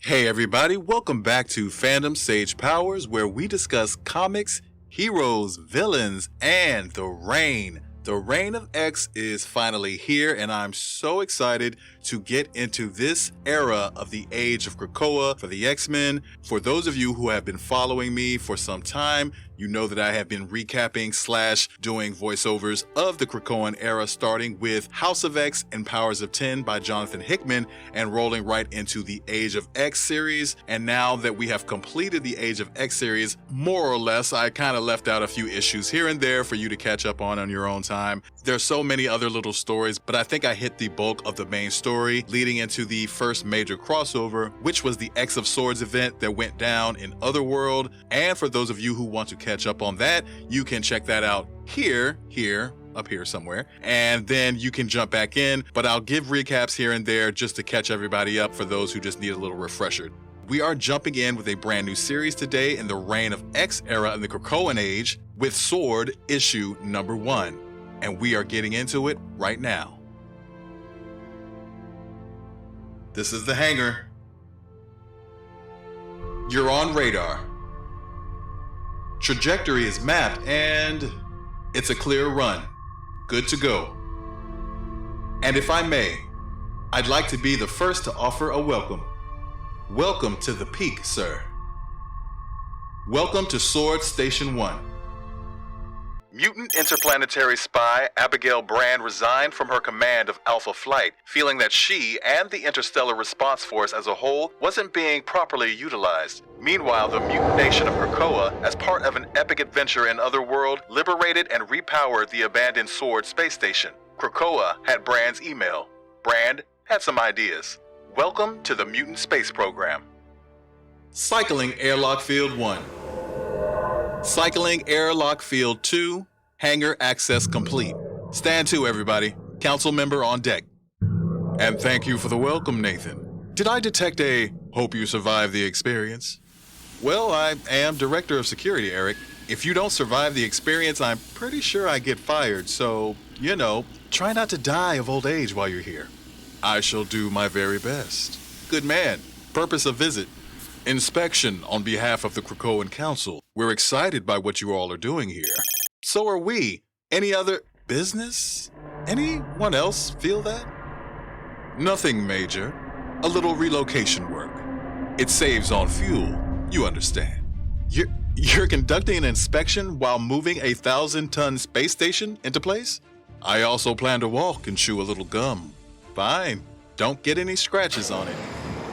Hey everybody, welcome back to Fandom Sage Powers, where we discuss comics, heroes, villains, and the reign. The reign of X is finally here, and I'm so excited to get into this era of the age of Krakoa for the X-Men. For those of you who have been following me for some time, you know that I have been recapping / doing voiceovers of the Krakoan era, starting with House of X and Powers of 10 by Jonathan Hickman, and rolling right into the Age of X series. And now that we have completed the Age of X series, more or less, I kind of left out a few issues here and there for you to catch up on your own time. There's so many other little stories, but I think I hit the bulk of the main story, leading into the first major crossover, which was the X of Swords event that went down in Otherworld. And for those of you who want to catch up on that, you can check that out up here somewhere, and then you can jump back in, but I'll give recaps here and there just to catch everybody up for those who just need a little refresher. We are jumping in with a brand new series today in the Reign of X era in the Krakoan Age with S.W.O.R.D issue number 1, and we are getting into it right now. This is the hangar. You're on radar. Trajectory is mapped and it's a clear run. Good to go. And if I may, I'd like to be the first to offer a welcome. Welcome to the peak, sir. Welcome to S.W.O.R.D Station 1. Mutant interplanetary spy Abigail Brand resigned from her command of Alpha Flight, feeling that she and the Interstellar Response Force as a whole wasn't being properly utilized. Meanwhile, the mutant nation of Krakoa, as part of an epic adventure in Otherworld, liberated and repowered the abandoned S.W.O.R.D space station. Krakoa had Brand's email. Brand had some ideas. Welcome to the Mutant Space Program. Cycling Airlock Field 1. Cycling Airlock Field 2, hangar access complete. Stand to, everybody. Council member on deck. And thank you for the welcome, Nathan. Did I detect a hope you survive the experience? Well, I am Director of Security, Eric. If you don't survive the experience, I'm pretty sure I get fired, so, try not to die of old age while you're here. I shall do my very best. Good man. Purpose of visit. Inspection on behalf of the Krakoan Council. We're excited by what you all are doing here. So are we. Any other business? Anyone else feel that? Nothing major. A little relocation work. It saves on fuel, you understand. You're conducting an inspection while moving a 1,000-ton space station into place? I also plan to walk and chew a little gum. Fine. Don't get any scratches on it.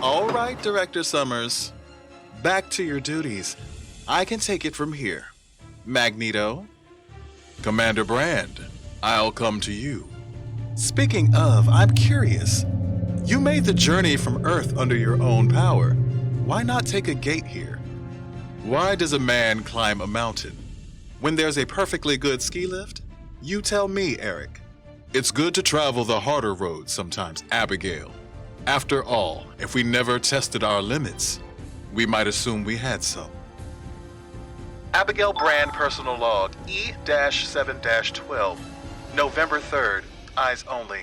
All right, Director Summers. Back to your duties. I can take it from here. Magneto. Commander Brand, I'll come to you. Speaking of, I'm curious. You made the journey from Earth under your own power. Why not take a gate here? Why does a man climb a mountain when there's a perfectly good ski lift? You tell me, Eric. It's good to travel the harder roads sometimes, Abigail. After all, if we never tested our limits, we might assume we had some. Abigail Brand Personal Log, E-7-12, November 3rd, eyes only.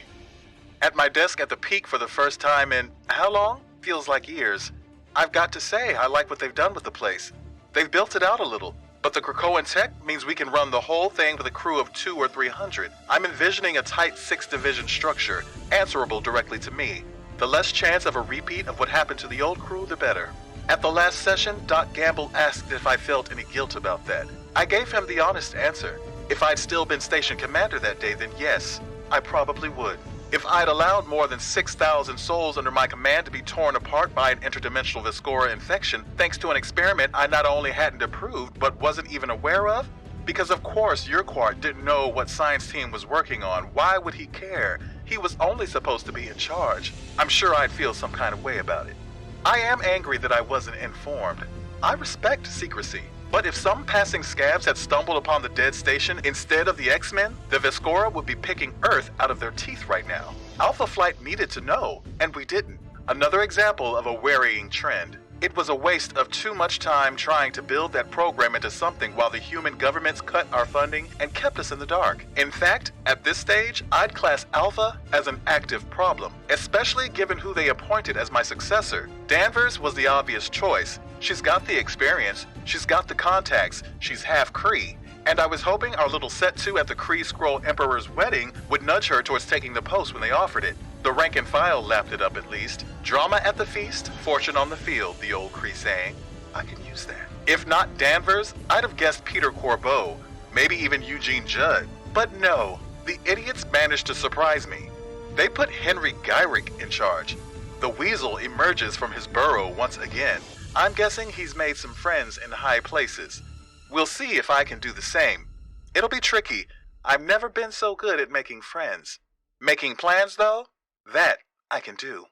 At my desk at the peak for the first time in how long? Feels like years. I've got to say, I like what they've done with the place. They've built it out a little, but the Krakoan tech means we can run the whole thing with a crew of 200 or 300. I'm envisioning a tight 6-division structure, answerable directly to me. The less chance of a repeat of what happened to the old crew, the better. At the last session, Doc Gamble asked if I felt any guilt about that. I gave him the honest answer. If I'd still been station commander that day, then yes, I probably would. If I'd allowed more than 6,000 souls under my command to be torn apart by an interdimensional Viscora infection, thanks to an experiment I not only hadn't approved, but wasn't even aware of? Because of course Urquhart didn't know what science team was working on. Why would he care? He was only supposed to be in charge. I'm sure I'd feel some kind of way about it. I am angry that I wasn't informed. I respect secrecy. But if some passing scabs had stumbled upon the dead station instead of the X-Men, the Viscora would be picking Earth out of their teeth right now. Alpha Flight needed to know, and we didn't. Another example of a worrying trend. It was a waste of too much time trying to build that program into something while the human governments cut our funding and kept us in the dark. In fact, at this stage, I'd class Alpha as an active problem, especially given who they appointed as my successor. Danvers was the obvious choice. She's got the experience, she's got the contacts, she's half Kree, and I was hoping our little set-to at the Kree Skrull Emperor's wedding would nudge her towards taking the post when they offered it. The rank and file lapped it up at least. Drama at the feast, fortune on the field, the old Kree saying. I can use that. If not Danvers, I'd have guessed Peter Corbeau, maybe even Eugene Judd. But no, the idiots managed to surprise me. They put Henry Gyrick in charge. The Weasel emerges from his burrow once again. I'm guessing he's made some friends in high places. We'll see if I can do the same. It'll be tricky. I've never been so good at making friends. Making plans, though? That I can do.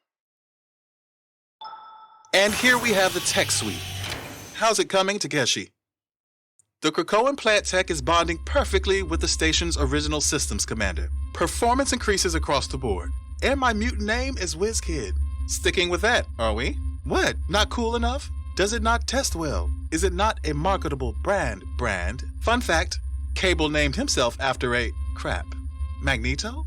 And here we have the tech suite. How's it coming, Takeshi? The Krakoan plant tech is bonding perfectly with the station's original systems commander. Performance increases across the board. And my mutant name is Wiz-Kid. Sticking with that, are we? What? Not cool enough? Does it not test well? Is it not a marketable brand? Fun fact, Cable named himself after a Magneto?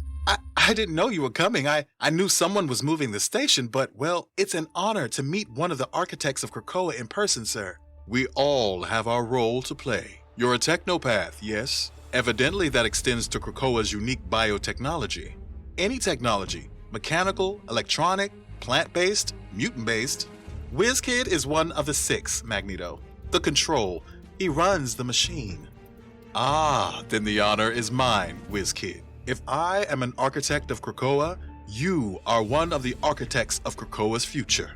I didn't know you were coming. I knew someone was moving the station, but, well, it's an honor to meet one of the architects of Krakoa in person, sir. We all have our role to play. You're a technopath, yes? Evidently that extends to Krakoa's unique biotechnology. Any technology, mechanical, electronic, plant-based, mutant-based. Wiz-Kid is one of the 6, Magneto. The control. He runs the machine. Ah, then the honor is mine, Wiz-Kid. If I am an architect of Krakoa, you are one of the architects of Krakoa's future.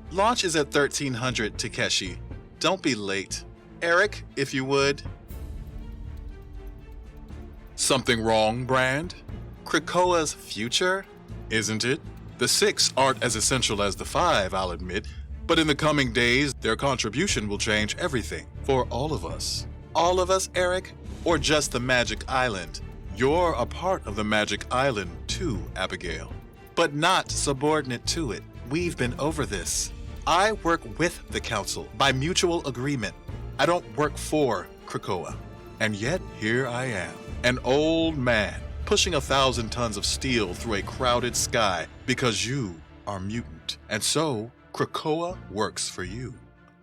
Launch is at 1300, Takeshi. Don't be late. Eric, if you would. Something wrong, Brand? Krakoa's future? Isn't it? The 6 aren't as essential as the 5, I'll admit, but in the coming days, their contribution will change everything for all of us. All of us, Eric? Or just the Magic Island? You're a part of the Magic Island, too, Abigail. But not subordinate to it. We've been over this. I work with the Council by mutual agreement. I don't work for Krakoa. And yet, here I am, an old man, pushing 1,000 tons of steel through a crowded sky because you are mutant. And so, Krakoa works for you.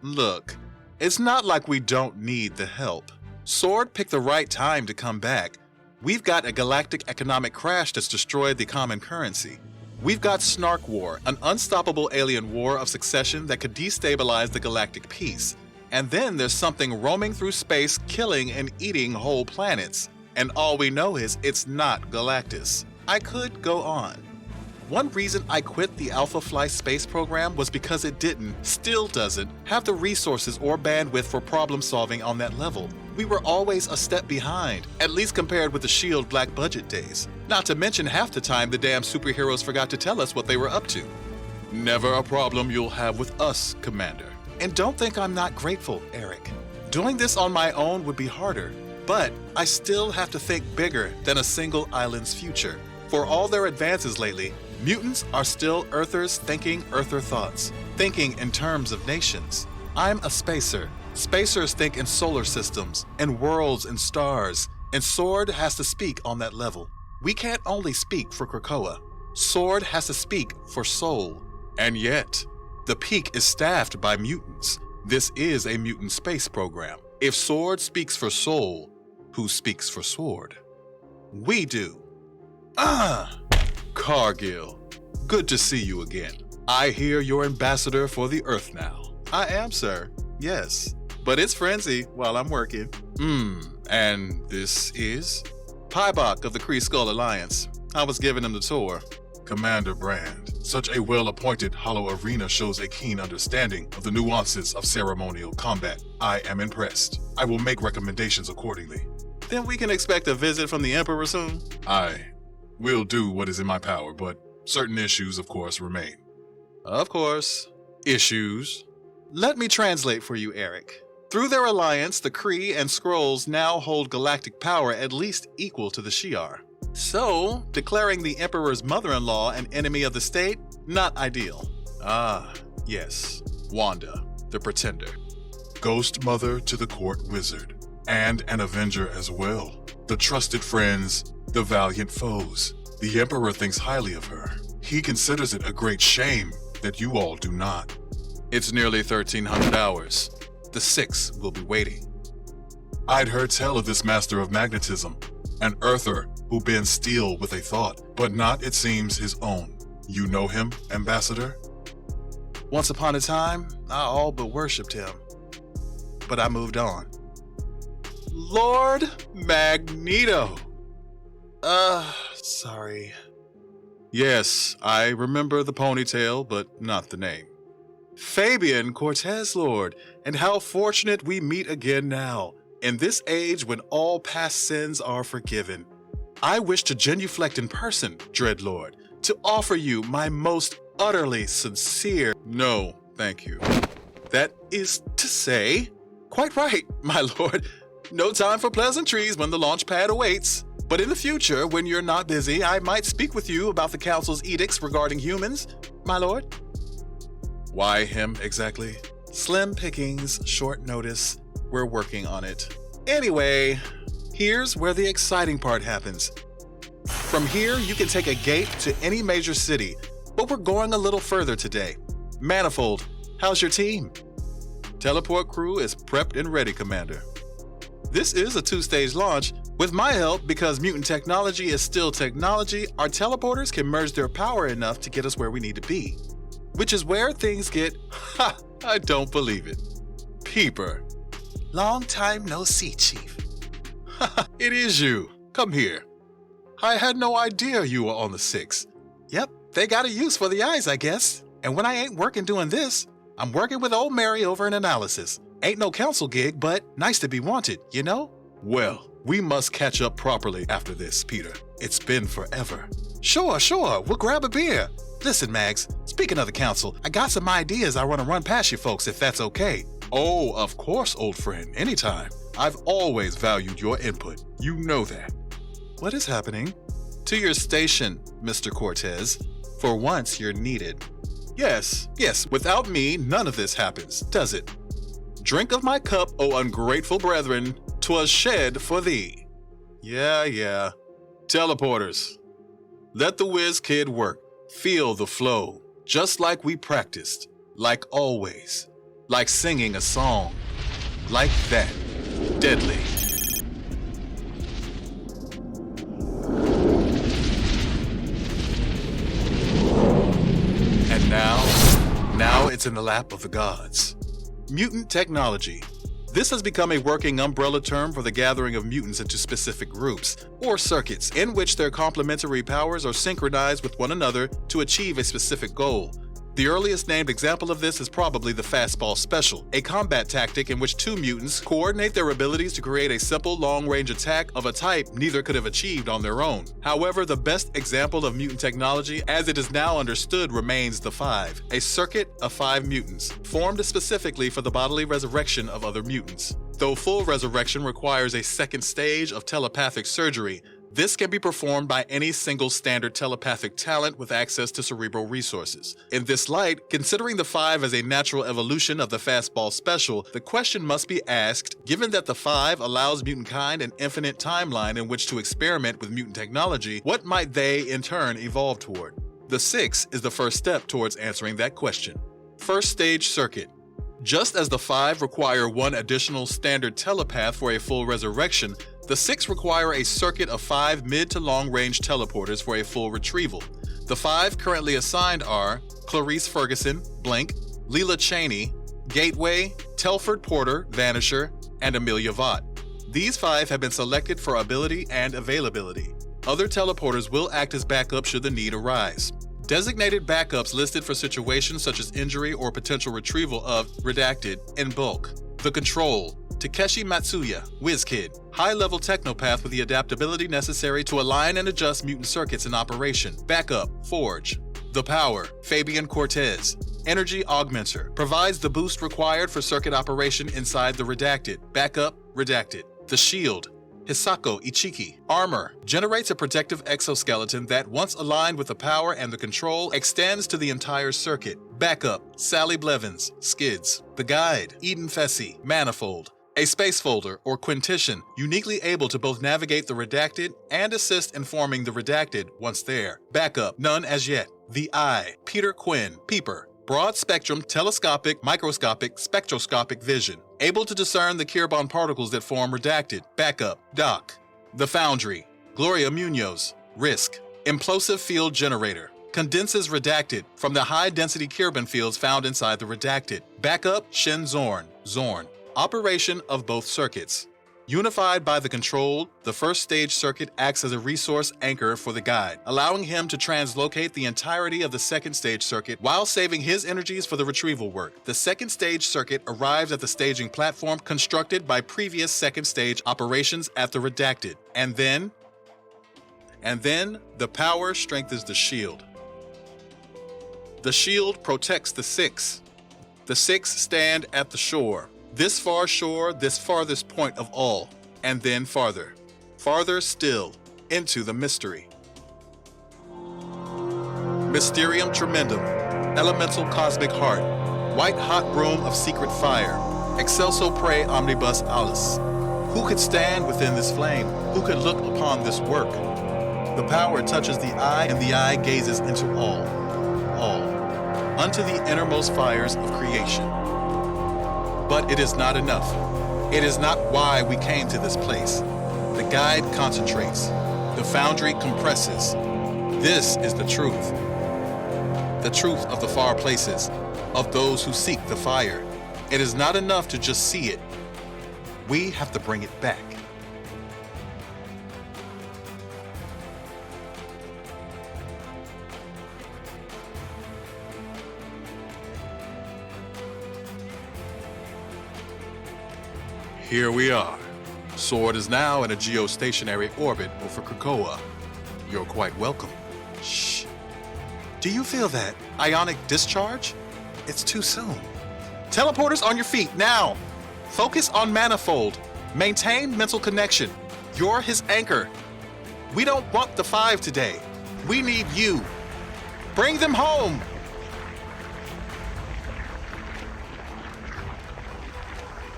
Look, it's not like we don't need the help. S.W.O.R.D picked the right time to come back. We've got a galactic economic crash that's destroyed the common currency. We've got Snark War, an unstoppable alien war of succession that could destabilize the galactic peace. And then there's something roaming through space, killing and eating whole planets. And all we know is it's not Galactus. I could go on. One reason I quit the Alpha Flight space program was because it still doesn't, have the resources or bandwidth for problem solving on that level. We were always a step behind, at least compared with the S.H.I.E.L.D. black budget days. Not to mention half the time the damn superheroes forgot to tell us what they were up to. Never a problem you'll have with us, Commander. And don't think I'm not grateful, Eric. Doing this on my own would be harder, but I still have to think bigger than a single island's future. For all their advances lately, mutants are still Earthers thinking Earther thoughts, thinking in terms of nations. I'm a spacer. Spacers think in solar systems, and worlds and stars, and S.W.O.R.D has to speak on that level. We can't only speak for Krakoa. S.W.O.R.D has to speak for Soul. And yet, the peak is staffed by mutants. This is a mutant space program. If S.W.O.R.D speaks for Soul, who speaks for S.W.O.R.D? We do. Cargill, good to see you again. I hear you're ambassador for the Earth now. I am, sir. Yes. But it's frenzy while I'm working. And this is? Pybok of the Kree Skull Alliance. I was giving him the tour. Commander Brand, such a well-appointed Hollow Arena shows a keen understanding of the nuances of ceremonial combat. I am impressed. I will make recommendations accordingly. Then we can expect a visit from the Emperor soon? I will do what is in my power, but certain issues, of course, remain. Of course. Issues. Let me translate for you, Eric. Through their alliance, the Kree and Skrulls now hold galactic power at least equal to the Shi'ar. So, declaring the Emperor's mother-in-law an enemy of the state, not ideal. Ah, yes. Wanda, the Pretender. Ghost Mother to the Court Wizard, and an Avenger as well. The trusted friends, the valiant foes. The Emperor thinks highly of her. He considers it a great shame that you all do not. It's nearly 1300 hours. The Six will be waiting. I'd heard tell of this master of magnetism, an earther who bends steel with a thought, but not, it seems, his own. You know him, Ambassador? Once upon a time, I all but worshipped him. But I moved on. Lord Magneto! Sorry. Yes, I remember the ponytail, but not the name. Fabian Cortez, Lord, and how fortunate we meet again now, in this age when all past sins are forgiven. I wish to genuflect in person, Dreadlord, to offer you my most utterly sincere— No, thank you. That is to say— Quite right, my lord. No time for pleasantries when the launch pad awaits. But in the future, when you're not busy, I might speak with you about the Council's edicts regarding humans, my lord. Why him exactly? Slim pickings, short notice. We're working on it. Anyway, here's where the exciting part happens. From here, you can take a gate to any major city, but we're going a little further today. Manifold, how's your team? Teleport crew is prepped and ready, Commander. This is a 2-stage launch. With my help, because mutant technology is still technology, our teleporters can merge their power enough to get us where we need to be. Which is where things get— Ha! I don't believe it. Peeper. Long time no see, Chief. Haha, it is you. Come here. I had no idea you were on the Six. Yep, they got a use for the eyes, I guess. And when I ain't working doing this, I'm working with old Mary over an analysis. Ain't no council gig, but nice to be wanted, you know? Well, we must catch up properly after this, Peter. It's been forever. Sure, we'll grab a beer. Listen, Mags, speaking of the council, I got some ideas I want to run past you folks if that's okay. Oh, of course, old friend, anytime. I've always valued your input. You know that. What is happening? To your station, Mr. Cortez. For once, you're needed. Yes, without me, none of this happens, does it? Drink of my cup, O ungrateful brethren, 'twas shed for thee. Yeah. Teleporters. Let the Wiz-Kid work. Feel the flow, just like we practiced, like always, like singing a song, like that, deadly. And now it's in the lap of the gods. Mutant Technology. This has become a working umbrella term for the gathering of mutants into specific groups, or circuits, in which their complementary powers are synchronized with one another to achieve a specific goal. The earliest named example of this is probably the Fastball Special, a combat tactic in which two mutants coordinate their abilities to create a simple long-range attack of a type neither could have achieved on their own. However, the best example of mutant technology as it is now understood remains the Five, a circuit of 5 mutants, formed specifically for the bodily resurrection of other mutants. Though full resurrection requires a second stage of telepathic surgery, this can be performed by any single standard telepathic talent with access to cerebral resources. In this light, considering the Five as a natural evolution of the Fastball Special, the question must be asked, given that the Five allows Mutantkind an infinite timeline in which to experiment with mutant technology, what might they, in turn, evolve toward? The Six is the first step towards answering that question. First stage circuit. Just as the Five require one additional standard telepath for a full resurrection, the Six require a circuit of 5 mid to long-range teleporters for a full retrieval. The 5 currently assigned are Clarice Ferguson, Blink, Leela Cheney, Gateway, Telford Porter, Vanisher, and Amelia Vaught. These 5 have been selected for ability and availability. Other teleporters will act as backup should the need arise. Designated backups listed for situations such as injury or potential retrieval of redacted in bulk. The Control, Takeshi Matsuya, Wiz-Kid, high-level technopath with the adaptability necessary to align and adjust mutant circuits in operation. Backup, Forge. The Power, Fabian Cortez, Energy Augmenter, provides the boost required for circuit operation inside the redacted. Backup, Redacted. The Shield, Hisako Ichiki, Armor, generates a protective exoskeleton that, once aligned with the power and the control, extends to the entire circuit. Backup, Sally Blevins, Skids. The Guide, Eden Fessy, Manifold. A space folder or quintition, uniquely able to both navigate the redacted and assist in forming the redacted once there. Backup, none as yet. The Eye, Peter Quinn, Peeper. Broad spectrum, telescopic, microscopic, spectroscopic vision. Able to discern the Kirban particles that form redacted. Backup, Doc. The Foundry, Gloria Munoz. Risk, implosive field generator. Condenses redacted from the high-density Kirban fields found inside the redacted. Backup, Shin Zorn. Zorn. Operation of both circuits. Unified by the control, the first stage circuit acts as a resource anchor for the Guide, allowing him to translocate the entirety of the second stage circuit while saving his energies for the retrieval work. The second stage circuit arrives at the staging platform constructed by previous second stage operations at the redacted. And then the power strengthens the shield. The shield protects the Six. The Six stand at the shore. This far shore, this farthest point of all, and then farther. Farther still, into the mystery. Mysterium Tremendum, Elemental Cosmic Heart, White Hot Broom of Secret Fire, Excelso Pre Omnibus Alice. Who could stand within this flame? Who could look upon this work? The power touches the eye, and the eye gazes into all, unto the innermost fires of creation. But it is not enough. It is not why we came to this place. The Guide concentrates. The Foundry compresses. This is the truth. The truth of the far places, of those who seek the fire. It is not enough to just see it. We have to bring it back. Here we are. S.W.O.R.D is now in a geostationary orbit over Krakoa. You're quite welcome. Shh. Do you feel that ionic discharge? It's too soon. Teleporters on your feet, now! Focus on Manifold. Maintain mental connection. You're his anchor. We don't want the Five today. We need you. Bring them home!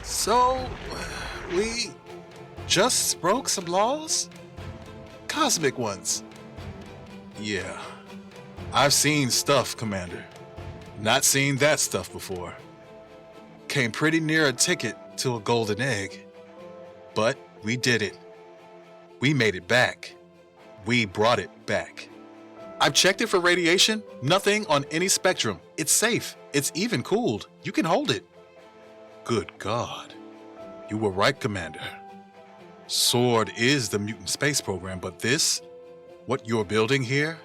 So, we just broke some laws? Cosmic ones. Yeah. I've seen stuff, Commander. Not seen that stuff before. Came pretty near a ticket to a golden egg. But we did it. We made it back. We brought it back. I've checked it for radiation. Nothing on any spectrum. It's safe. It's even cooled. You can hold it. Good God. You were right, Commander. S.W.O.R.D is the mutant space program, but this, what you're building here,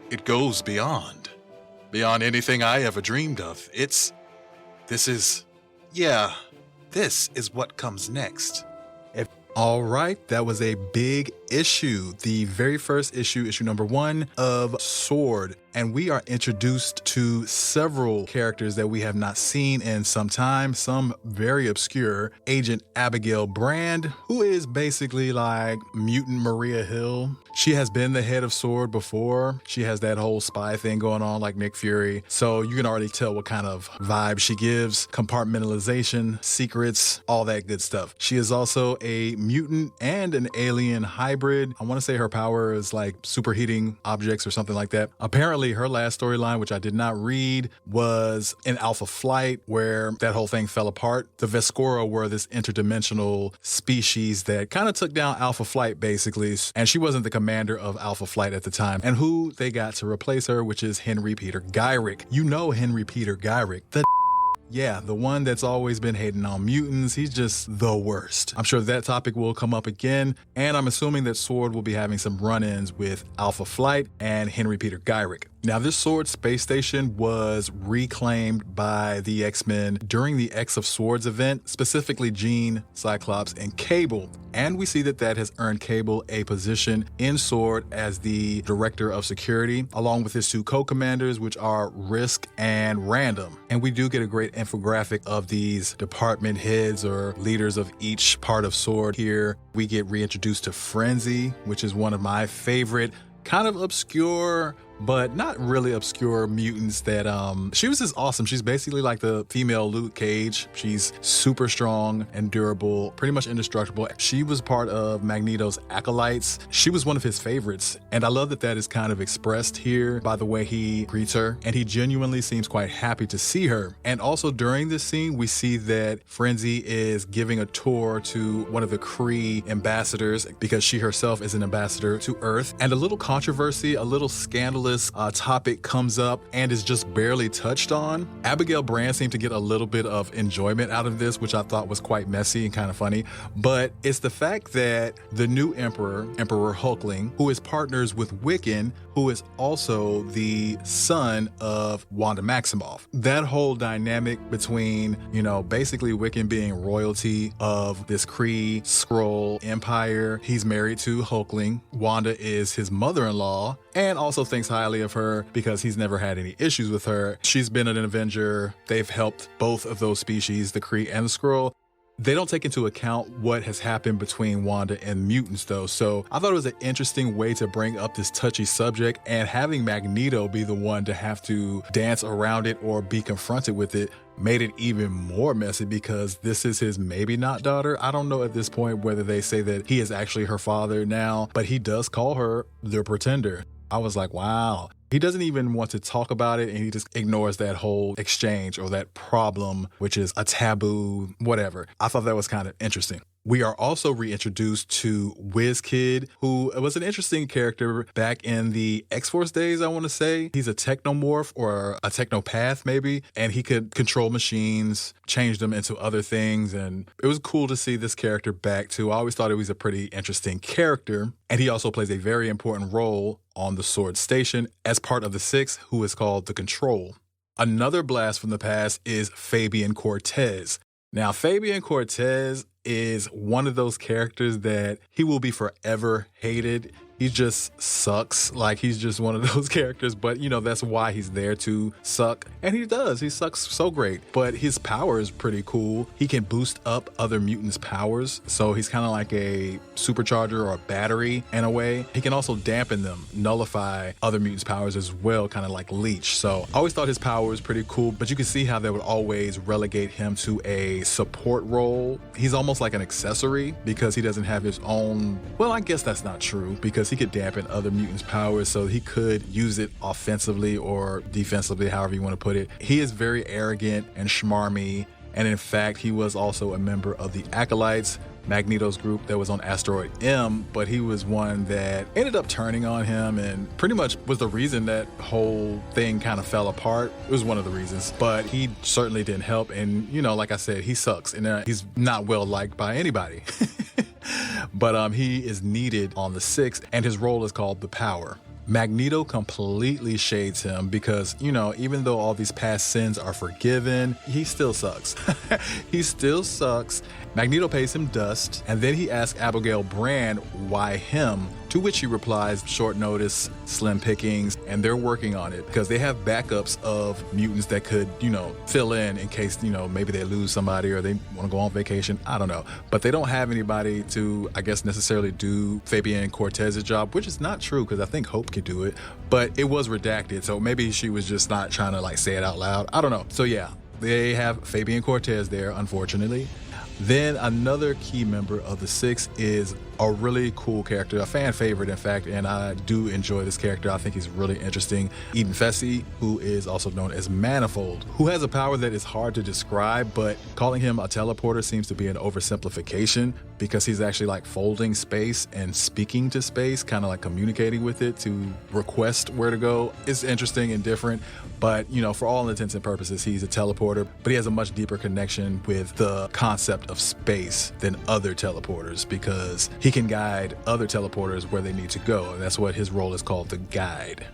it goes beyond anything I ever dreamed of. This is what comes next. All right, that was a big issue. The very first issue, issue number 1 of S.W.O.R.D. And we are introduced to several characters that we have not seen in some time, some very obscure. Agent Abigail Brand, who is basically like Mutant Maria Hill. She has been the head of S.W.O.R.D before. She has that whole spy thing going on like Nick Fury. So you can already tell what kind of vibe she gives. Compartmentalization, secrets, all that good stuff. She is also a mutant and an alien hybrid. I want to say her power is like superheating objects or something like that. Apparently her last storyline, which I did not read, was in Alpha Flight, where that whole thing fell apart. The Vescora were this interdimensional species that kind of took down Alpha Flight, basically. And she wasn't the commander of Alpha Flight at the time. And who they got to replace her, which is Henry Peter Gyrick. You know Henry Peter Gyrick, the one that's always been hating on mutants. He's just the worst. I'm sure that topic will come up again, and I'm assuming that S.W.O.R.D will be having some run-ins with Alpha Flight and Henry Peter Gyrick. Now, this S.W.O.R.D space station was reclaimed by the X-Men during the X of S.W.O.R.D's event, specifically Jean, Cyclops, and Cable. And we see that that has earned Cable a position in S.W.O.R.D as the Director of Security, along with his 2 co-commanders, which are Risk and Random. And we do get a great infographic of these department heads or leaders of each part of S.W.O.R.D here. We get reintroduced to Frenzy, which is one of my favorite kind of obscure but not really obscure mutants that, she was just awesome. She's basically like the female Luke Cage. She's super strong and durable, pretty much indestructible. She was part of Magneto's acolytes. She was one of his favorites. And I love that that is kind of expressed here by the way he greets her. And he genuinely seems quite happy to see her. And also during this scene, we see that Frenzy is giving a tour to one of the Kree ambassadors because she herself is an ambassador to Earth. And a little controversy, a little scandalous topic comes up and is just barely touched on. Abigail Brand seemed to get a little bit of enjoyment out of this, which I thought was quite messy and kind of funny. But it's the fact that the new Emperor, Emperor Hulkling, who is partners with Wiccan, who is also the son of Wanda Maximoff. That whole dynamic between, you know, basically Wiccan being royalty of this Kree Skrull empire. He's married to Hulkling. Wanda is his mother-in-law and also thinks highly of her because he's never had any issues with her. She's been an Avenger. They've helped both of those species, the Kree and the Skrull. They don't take into account what has happened between Wanda and mutants though. So I thought it was an interesting way to bring up this touchy subject, and having Magneto be the one to have to dance around it or be confronted with it made it even more messy because this is his maybe not daughter. I don't know at this point whether they say that he is actually her father now, but he does call her the Pretender. I was like, wow. He doesn't even want to talk about it, and he just ignores that whole exchange or that problem, which is a taboo, whatever. I thought that was kind of interesting. We are also reintroduced to Wiz-Kid, who was an interesting character back in the X-Force days, I want to say. He's a technomorph or a technopath maybe, and he could control machines, change them into other things, and it was cool to see this character back too. I always thought he was a pretty interesting character, and he also plays a very important role on the S.W.O.R.D station as part of the Six, who is called the Control. Another blast from the past is Fabian Cortez. Now, Fabian Cortez is one of those characters that he will be forever hated. He just sucks. Like, he's just one of those characters, but you know, that's why he's there to suck. And he does. He sucks so great. But his power is pretty cool. He can boost up other mutants' powers. So he's kind of like a supercharger or a battery in a way. He can also dampen them, nullify other mutants' powers as well, kind of like Leech. So I always thought his power was pretty cool, but you can see how they would always relegate him to a support role. He's almost like an accessory because he doesn't have his own, well, I guess that's not true because he could dampen other mutants' powers, so he could use it offensively or defensively, however you want to put it. He is very arrogant and schmarmy, and in fact, he was also a member of the Acolytes, Magneto's group that was on Asteroid M, but he was one that ended up turning on him and pretty much was the reason that whole thing kind of fell apart. It was one of the reasons, but he certainly didn't help. And, you know, like I said, he sucks and he's not well liked by anybody. But he is needed on the Six, and his role is called the Power. Magneto completely shades him because, you know, even though all these past sins are forgiven, he still sucks. He still sucks. Magneto pays him dust, and then he asks Abigail Brand why him, to which she replies, short notice, slim pickings, and they're working on it because they have backups of mutants that could, you know, fill in case, you know, maybe they lose somebody or they want to go on vacation. I don't know. But they don't have anybody to, I guess, necessarily do Fabian Cortez's job, which is not true because I think Hope could do it, but it was redacted. So maybe she was just not trying to like say it out loud. I don't know. So yeah, they have Fabian Cortez there, unfortunately. Then another key member of the Six is a really cool character, a fan favorite, in fact, and I do enjoy this character. I think he's really interesting. Eden Fessy, who is also known as Manifold, who has a power that is hard to describe, but calling him a teleporter seems to be an oversimplification because he's actually like folding space and speaking to space, kind of like communicating with it to request where to go. It's interesting and different, but you know, for all intents and purposes, he's a teleporter, but he has a much deeper connection with the concept of space than other teleporters because he can guide other teleporters where they need to go, and that's what his role is called, the guide.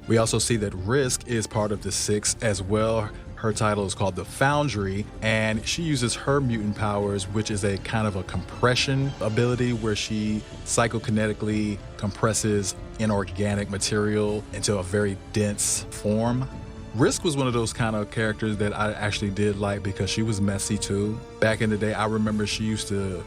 We also see that Risk is part of the Six as well. Her title is called the Foundry, and she uses her mutant powers, which is a kind of a compression ability where she psychokinetically compresses inorganic material into a very dense form. Risk was one of those kind of characters that I actually did like because she was messy too. Back in the day, I remember she used to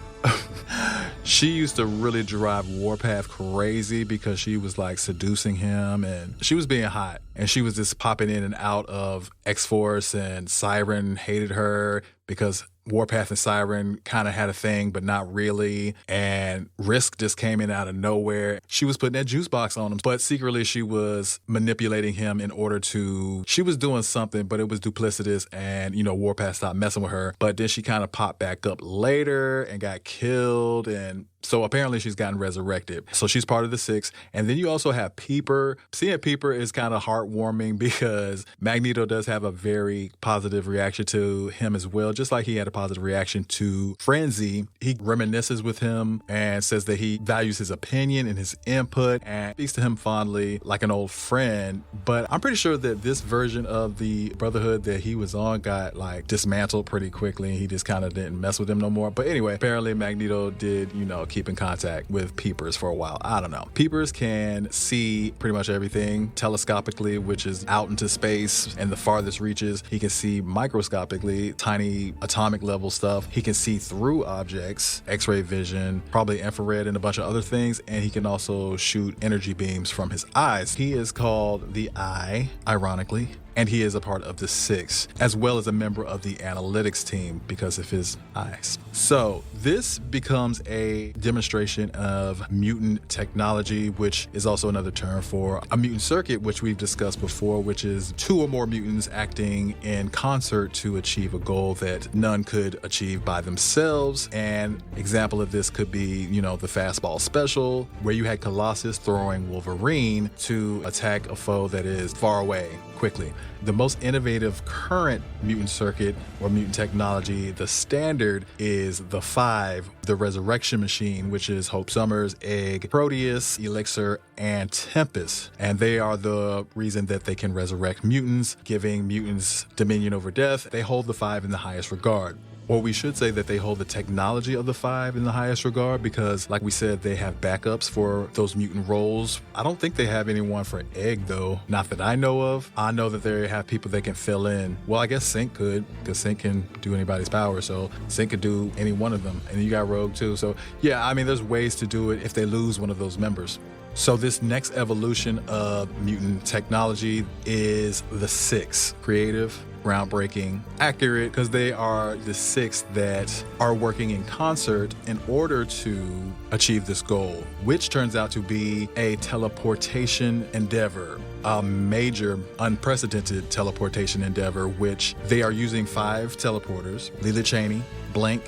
She used to really drive Warpath crazy because she was like seducing him and she was being hot. And she was just popping in and out of X-Force, and Siren hated her because Warpath and Siren kind of had a thing, but not really. And Risk just came in out of nowhere. She was putting that juice box on him, but secretly she was manipulating him in order to, she was doing something, but it was duplicitous, and, you know, Warpath stopped messing with her. But then she kind of popped back up later and got killed, and so apparently she's gotten resurrected. So she's part of the Six. And then you also have Peeper. Seeing Peeper is kind of heartwarming because Magneto does have a very positive reaction to him as well, just like he had a positive reaction to Frenzy. He reminisces with him and says that he values his opinion and his input and speaks to him fondly like an old friend. But I'm pretty sure that this version of the Brotherhood that he was on got like dismantled pretty quickly, and he just kind of didn't mess with him no more. But anyway, apparently Magneto did, you know, keep in contact with Peepers for a while. I don't know. Peepers can see pretty much everything telescopically, which is out into space and the farthest reaches. He can see microscopically, tiny atomic level stuff. He can see through objects, X-ray vision, probably infrared and a bunch of other things. And he can also shoot energy beams from his eyes. He is called the Eye, ironically. And he is a part of the Six, as well as a member of the analytics team because of his eyes. So this becomes a demonstration of mutant technology, which is also another term for a mutant circuit, which we've discussed before, which is two or more mutants acting in concert to achieve a goal that none could achieve by themselves. And example of this could be, you know, the fastball special, where you had Colossus throwing Wolverine to attack a foe that is far away quickly. The most innovative current mutant circuit or mutant technology, the standard, is the 5, the Resurrection Machine, which is Hope Summers, Egg, Proteus, Elixir, and Tempest. And they are the reason that they can resurrect mutants, giving mutants dominion over death. They hold the 5 in the highest regard. Or we should say that they hold the technology of the 5 in the highest regard because, like we said, they have backups for those mutant roles. I don't think they have anyone for Egg, though. Not that I know of. I know that they have people that can fill in. Well, I guess Sync could, because Sync can do anybody's power, so Sync could do any one of them. And you got Rogue, too. So, yeah, I mean, there's ways to do it if they lose one of those members. So this next evolution of mutant technology is the 6. Creative, groundbreaking, accurate, because they are the 6 that are working in concert in order to achieve this goal, which turns out to be a teleportation endeavor, a major, unprecedented teleportation endeavor, which they are using 5 teleporters: Lila Cheney, Blink,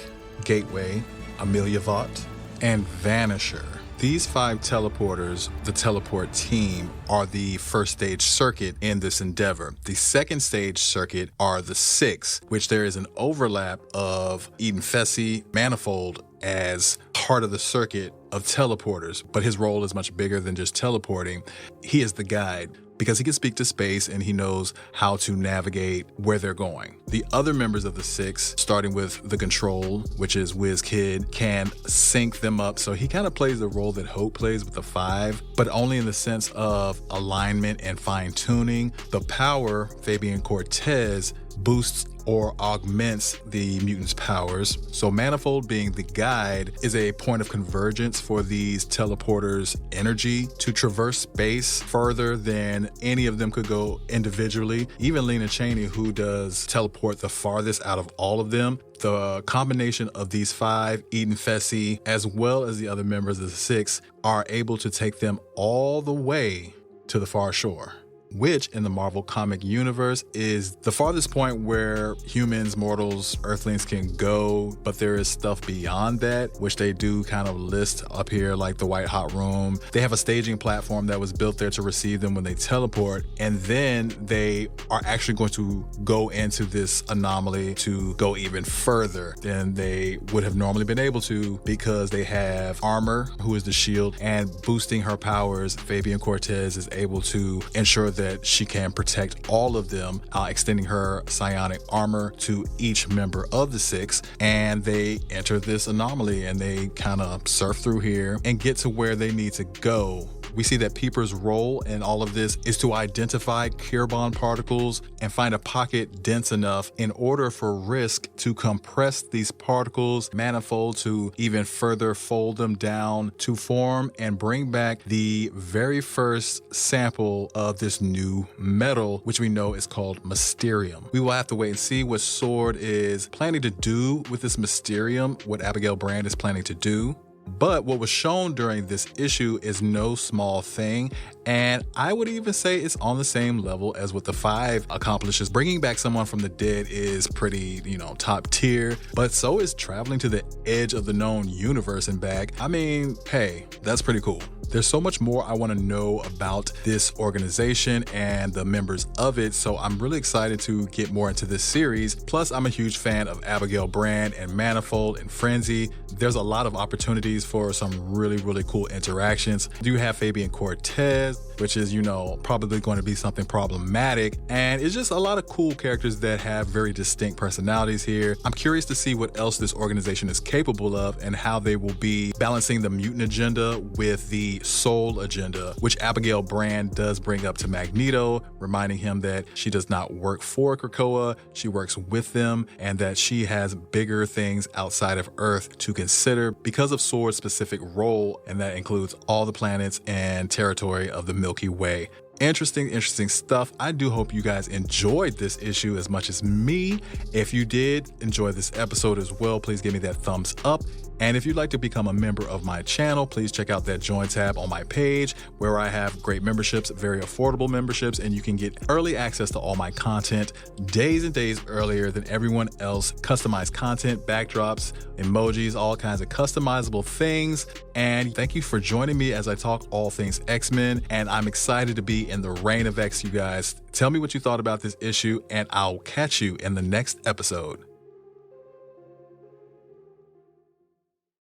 Gateway, Amelia Vaught, and Vanisher. These 5 teleporters, the teleport team, are the first stage circuit in this endeavor. The second stage circuit are the 6, which there is an overlap of Eden Fessy, Manifold, as part of the circuit of teleporters, but his role is much bigger than just teleporting. He is the guide, because he can speak to space and he knows how to navigate where they're going. The other members of the 6, starting with the Control, which is Wiz-Kid, can sync them up. So he kind of plays the role that Hope plays with the 5, but only in the sense of alignment and fine-tuning. The Power, Fabian Cortez, boosts or augments the mutants' powers. So Manifold, being the guide, is a point of convergence for these teleporters' energy to traverse space further than any of them could go individually. Even Lena Cheney, who does teleport the farthest out of all of them. The combination of these 5, Eden Fessy, as well as the other members of the 6, are able to take them all the way to the far shore, which in the Marvel comic universe is the farthest point where humans, mortals, earthlings can go, but there is stuff beyond that, which they do kind of list up here, like the White Hot Room. They have a staging platform that was built there to receive them when they teleport, and then they are actually going to go into this anomaly to go even further than they would have normally been able to, because they have Armor, who is the shield, and boosting her powers, Fabian Cortez is able to ensure that she can protect all of them, extending her psionic armor to each member of the 6. And they enter this anomaly and they kind of surf through here and get to where they need to go We see that Peeper's role in all of this is to identify carbon particles and find a pocket dense enough in order for Risk to compress these particles, manifold to even further fold them down to form and bring back the very first sample of this new metal, which we know is called Mysterium. We will have to wait and see what S.W.O.R.D is planning to do with this Mysterium, what Abigail Brand is planning to do. But what was shown during this issue is no small thing, and I would even say it's on the same level as what the 5 accomplishes. Bringing back someone from the dead is pretty, top tier, but so is traveling to the edge of the known universe and back. I mean, hey, that's pretty cool. There's so much more I want to know about this organization and the members of it, so I'm really excited to get more into this series. Plus, I'm a huge fan of Abigail Brand and Manifold and Frenzy. There's a lot of opportunities for some really, really cool interactions. You have Fabian Cortez, which is, probably going to be something problematic, and it's just a lot of cool characters that have very distinct personalities here. I'm curious to see what else this organization is capable of and how they will be balancing the mutant agenda with the soul agenda, which Abigail Brand does bring up to Magneto, reminding him that she does not work for Krakoa, she works with them, and that she has bigger things outside of Earth to consider because of S.W.O.R.D's specific role, and that includes all the planets and territory of the Milky Way. Interesting stuff. I do hope you guys enjoyed this issue as much as me. If you did enjoy this episode as well, please give me that thumbs up. And if you'd like to become a member of my channel, please check out that join tab on my page where I have great memberships, very affordable memberships, and you can get early access to all my content days and days earlier than everyone else. Customized content, backdrops, emojis, all kinds of customizable things. And thank you for joining me as I talk all things X-Men. And I'm excited to be in the reign of X, you guys. Tell me what you thought about this issue, and I'll catch you in the next episode.